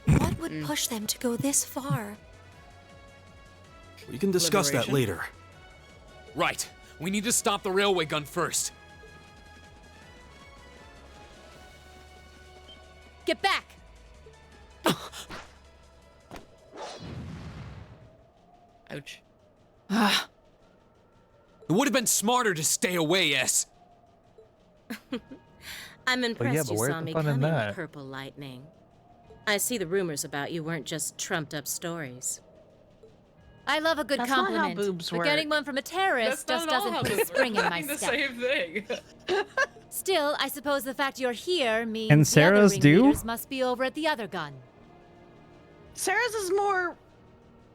What would push them to go this far? We can discuss that later. Right. We need to stop the railway gun first. Get back! Ouch. It would have been smarter to stay away, S. I'm impressed but you where's saw the me fun in coming, that? Purple Lightning. I see the rumors about you weren't just trumped-up stories. I love a good That's not how compliment, boobs but work. getting one from a terrorist That's just not at all doesn't how put a boobs spring in work. my The step. same thing. Still, I suppose the fact you're here means And the Sarah's other do? ringleaders must be over at the other gun. Sarah's is more.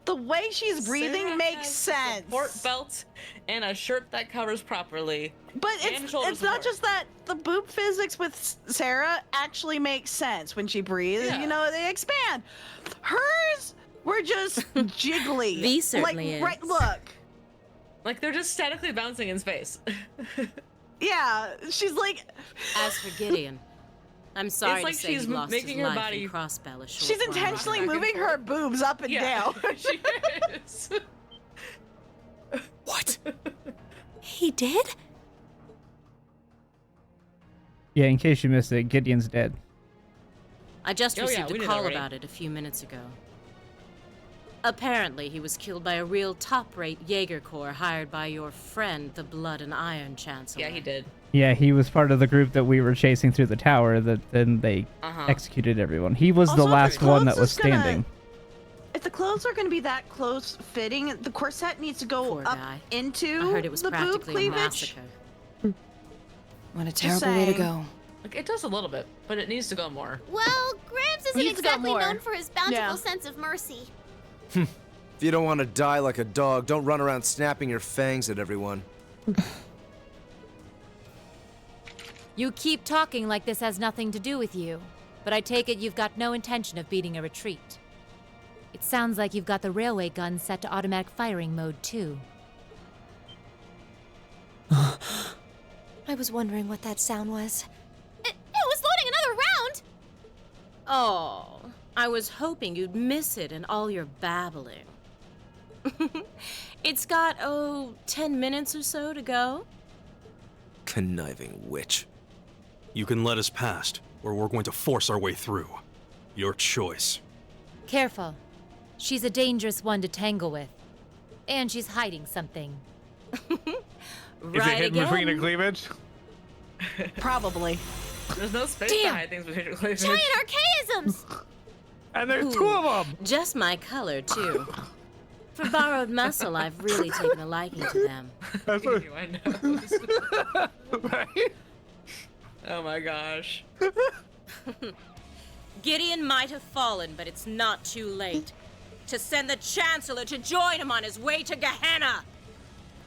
The way she's breathing Sarah makes has a sense. support belt and a shirt that covers properly. But And it's shoulder not support. just that. The boob physics with Sarah actually makes sense when she breathes. Yeah. You know, they expand. Hers were just jiggly. V certainly is. Right, look. Like they're just statically bouncing in space. Yeah, she's like. As for Gideon, I'm sorry like to say she's he lost making his her life body- in Crossbell a short She's while intentionally ago. moving her boobs up and down. she is. What? He did? Yeah, in case you missed it, Gideon's dead. I just Oh, yeah, received we a knew that call already. about it a few minutes ago. Apparently, he was killed by a real top-rate Jaeger Corps hired by your friend, the Blood and Iron Chancellor. Yeah, he did. Yeah, he was part of the group that we were chasing through the tower that then they executed everyone. He was Also, the if last one that clothes was is gonna- standing. If the clothes are going to be that close fitting, the corset needs to go Poor up guy. into I heard it was the boob practically a cleavage. massacre. What a Just terrible way to saying. go. Like, it does a little bit, but it needs to go more. Well, Gramps isn't Needs to go exactly more. known for his bountiful Yeah. sense of mercy. If you don't want to die like a dog, don't run around snapping your fangs at everyone. You keep talking like this has nothing to do with you, but I take it you've got no intention of beating a retreat. It sounds like you've got the railway gun set to automatic firing mode, too. I was wondering what that sound was. Oh, I was hoping you'd miss it in all your babbling. It's got, 10 minutes or so to go. Conniving witch. You can let us past, or we're going to force our way through. Your choice. Careful. She's a dangerous one to tangle with. And she's hiding something. Is it hidden between the cleavage? Probably. There's no space to hide things between your cleavage. Giant archaisms! And there's Ooh, 2 of them! Just my color, too. For borrowed muscle, I've really taken a liking to them. That's what I know. right? Oh my gosh. Gideon might have fallen, but it's not too late to send the Chancellor to join him on his way to Gehenna.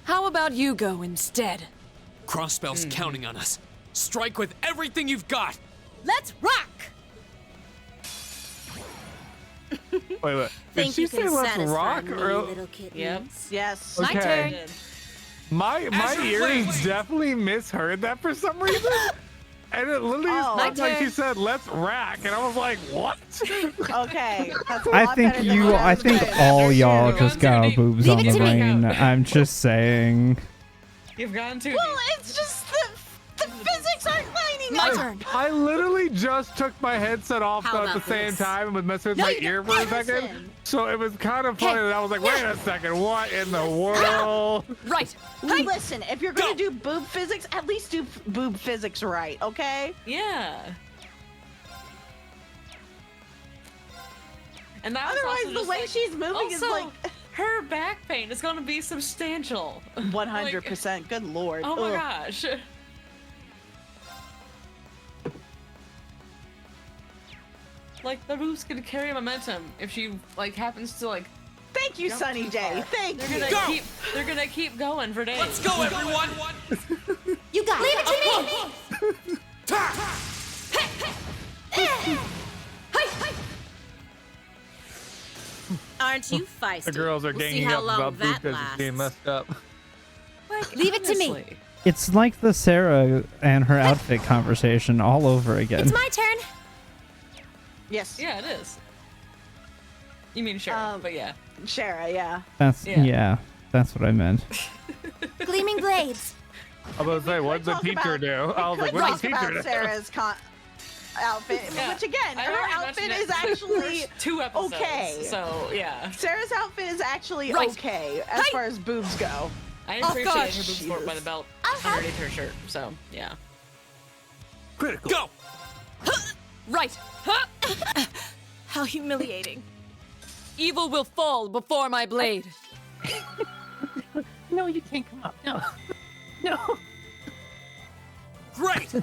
How about you go instead? Crossbell's counting on us. Strike with everything you've got. Let's rock! Wait. Did Think she you say can let's satisfy rock? me, Or... little kittens? Yep. Yes. My turn. Okay. My ears definitely misheard that for some reason. And it literally sounded like she said, let's rack. And I was like, what? Okay. That's a I lot think better than what I think was all saying. y'all just got boobs on the brain. I'm just saying. You've gone too Well, it's just the physics aren't lining up. I literally just took my headset off How at the about same this? time and was messing with No, my you ear didn't. for a second. Listen. So it was kind of funny that I was like, wait a second, what in the world? Right. Listen, if you're gonna do boob physics, at least do boob physics right, okay? Yeah. And that was Otherwise, also the just way like, she's moving is also, like her back pain is going to be substantial. 100%. Good lord. Oh my Ugh. gosh. Like the boobs could carry momentum if she like happens to like. Thank you, jump Sunny too J. far. Thank They're you. gonna They're gonna keep going for days. Let's go, everyone. You got it. Leave it to me! Aren't you feisty? The girls are We'll see ganging how up long about that boot lasts. being messed up. Leave it to me. Honestly. It's like the Sarah and her outfit conversation all over again. It's my turn. Yes. Yeah, it is. You mean Cheryl, but yeah. Shara, yeah. That's Yeah. yeah, that's what I meant. Gleaming blades. I was gonna say, what did the talk teacher about- do? I was like, Could what talk did the teacher about do? Sarah's outfit, Yeah. which again, I her already outfit mentioned is it actually first 2 episodes, okay. So yeah. Sarah's outfit is actually Right. okay as far as boobs go. I Oh, appreciate gosh. her boob sport by the belt help. underneath her shirt. So yeah. Critical. Go. Right. How humiliating. Evil will fall before my blade. No, you can't come up. No. No. Great.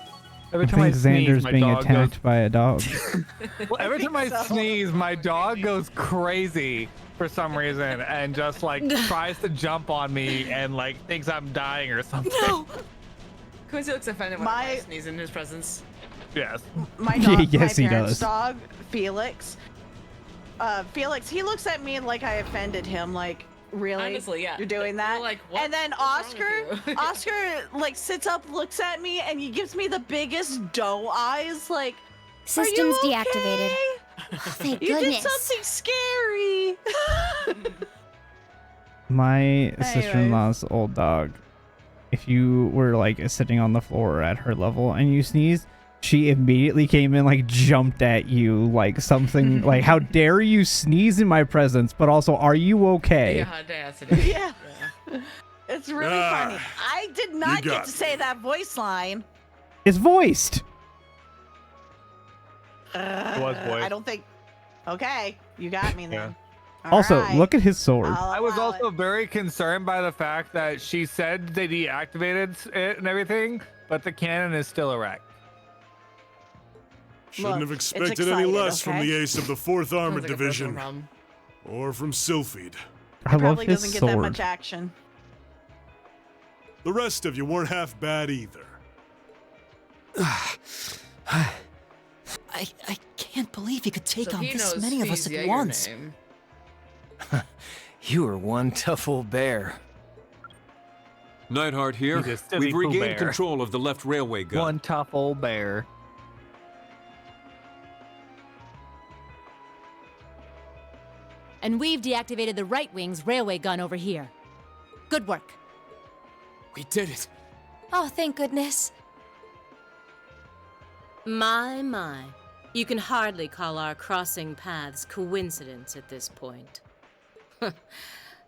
Every I time I think sneeze, Xander's my being dog attacked by a dog. goes. Well, every time I sneeze, my dog goes crazy for some reason and just like tries to jump on me and like thinks I'm dying or something. No. Quincy looks offended when I sneeze in his presence. Yes. My dog, Yes, my he parents' does. dog, Felix. Felix, he looks at me like I offended him. Like, really? Honestly, yeah. You're doing that? You're like, what? And then What's wrong Oscar, with you? Oscar, like sits up, looks at me, and he gives me the biggest doe eyes. Like, Systems are you deactivated. okay? Oh, thank You goodness. did something scary. My sister-in-law's old dog. If you were like sitting on the floor at her level and you sneezed, she immediately came in, like jumped at you, like something like, "How dare you sneeze in my presence?" But also, "Are you okay?" Yeah, audacity. Yeah. It's really funny. I did not got get to say that voice line. It's voiced. It was voiced. I don't think. Okay, you got me then. All Also, right. look at his sword. I'll I was allow also it. very concerned by the fact that she said they deactivated it and everything, but the cannon is still erect. Shouldn't Look, have it's expected any excited, less from okay? the ace of the 4th Armored Sounds like a personal Division. problem. Or from Sylphid. I love Probably his doesn't get that sword. much action. The rest of you weren't half bad either. I can't believe you could take So on he this knows many of us Fee's at Jaeger once. name. You are one tough old bear. Neidhart here. He's a silly We've Pooh regained Bear. control of the left railway gun. One tough old bear. And we've deactivated the right wing's railway gun over here. Good work. We did it. Oh, thank goodness. My. You can hardly call our crossing paths coincidence at this point.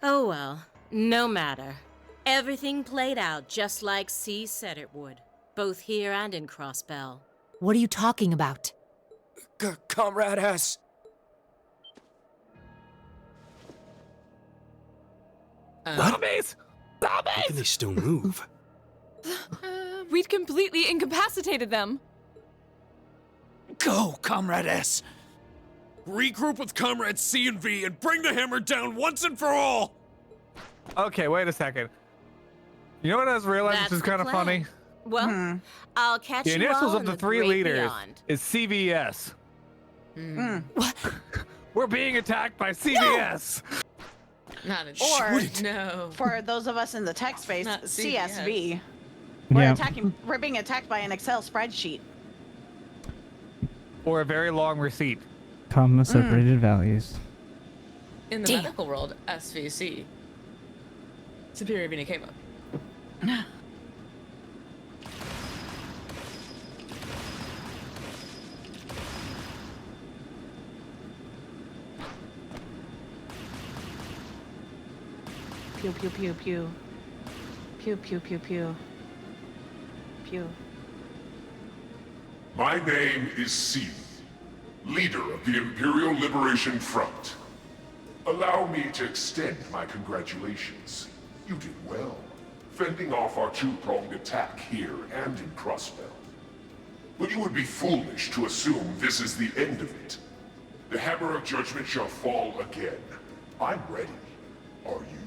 Oh well, no matter. Everything played out just like C said it would, both here and in Crossbell. What are you talking about? Comrade S. Zombies! How can they still move? We'd completely incapacitated them. Go, Comrade S. Regroup with Comrades C and V and bring the hammer down once and for all! Okay, wait a second. You know what I was realizing is kind of funny? Well, I'll catch The you initials all of in the three great leaders beyond. is CVS. What? We're being attacked by CVS. Not a Or no. for those of us in the tech space, Not CSV. Yeah. We're being attacked by an Excel spreadsheet. Or a very long receipt. Comma separated values. In the medical world, SVC. Superior Vena Cava. Pew pew pew pew. Pew pew pew pew. Pew. My name is C, leader of the Imperial Liberation Front. Allow me to extend my congratulations. You did well, fending off our two-pronged attack here and in Crossbell. But you would be foolish to assume this is the end of it. The Hammer of Judgment shall fall again. I'm ready. Are you?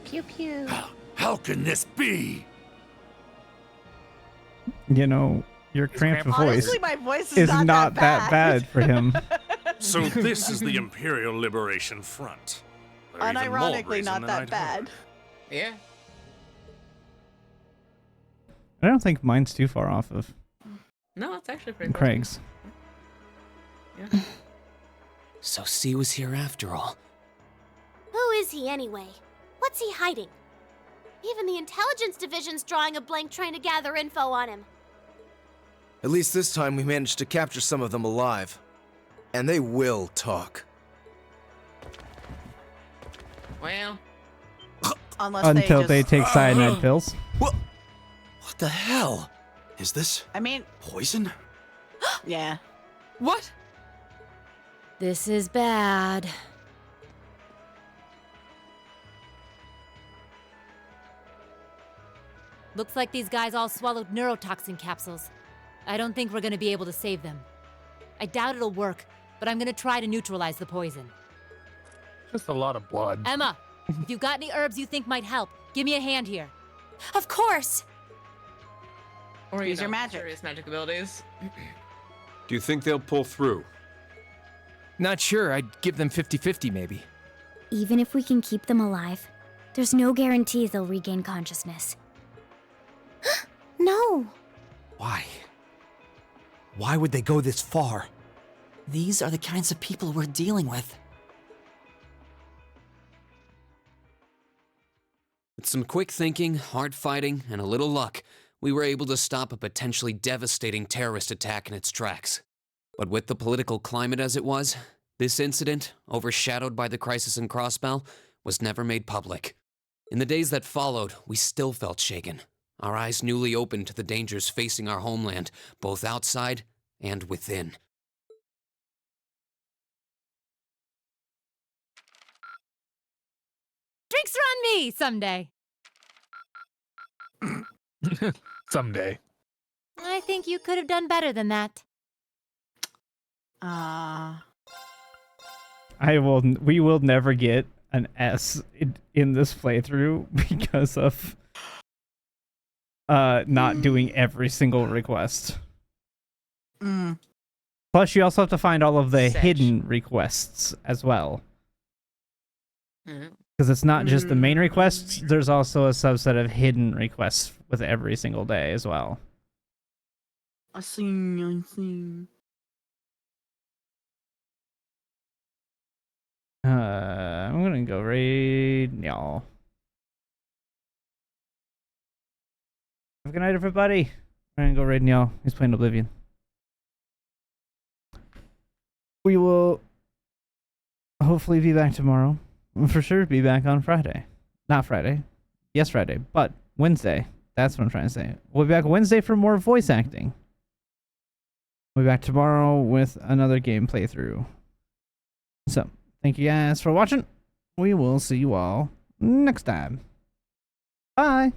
Pew pew. How can this be? You know, your cramped voice Honestly, my voice is not not that bad for him. So this is the Imperial Liberation Front. They're even more Unironically, brazen not than that I'd bad. heard. Yeah. I don't think mine's too far off of No, it's actually pretty close. Craig's. Yeah. So C was here after all. Who is he anyway? What's he hiding? Even the intelligence division's drawing a blank trying to gather info on him. At least this time we managed to capture some of them alive. And they will talk. Well. Until they take cyanide pills. What the hell? Is this I mean, poison? yeah. What? This is bad. Looks like these guys all swallowed neurotoxin capsules. I don't think we're gonna be able to save them. I doubt it'll work, but I'm gonna try to neutralize the poison. Just a lot of blood. Emma, if you've got any herbs you think might help, give me a hand here. Of course. Or Use your magic. Serious magic abilities. Do you think they'll pull through? Not sure. I'd give them 50-50 maybe. Even if we can keep them alive, there's no guarantee they'll regain consciousness. No! Why? Why would they go this far? These are the kinds of people we're dealing with. With some quick thinking, hard fighting, and a little luck, we were able to stop a potentially devastating terrorist attack in its tracks. But with the political climate as it was, this incident, overshadowed by the crisis in Crossbell, was never made public. In the days that followed, we still felt shaken, our eyes newly opened to the dangers facing our homeland, both outside and within. Drinks are on me someday. Someday. I think you could have done better than that. We will never get an S in this playthrough because of not doing every single request. Plus, you also have to find all of the hidden requests as well. Because it's not just the main requests, there's also a subset of hidden requests with every single day as well. I see. I'm gonna go raid y'all. Have a good night, everybody. We're gonna go raid y'all. He's playing Oblivion. We will hopefully be back tomorrow. We'll for sure be back on Friday. Not Friday. Yes, Friday, but Wednesday. That's what I'm trying to say. We'll be back Wednesday for more voice acting. We'll be back tomorrow with another game playthrough. So, thank you guys for watching. We will see you all next time. Bye.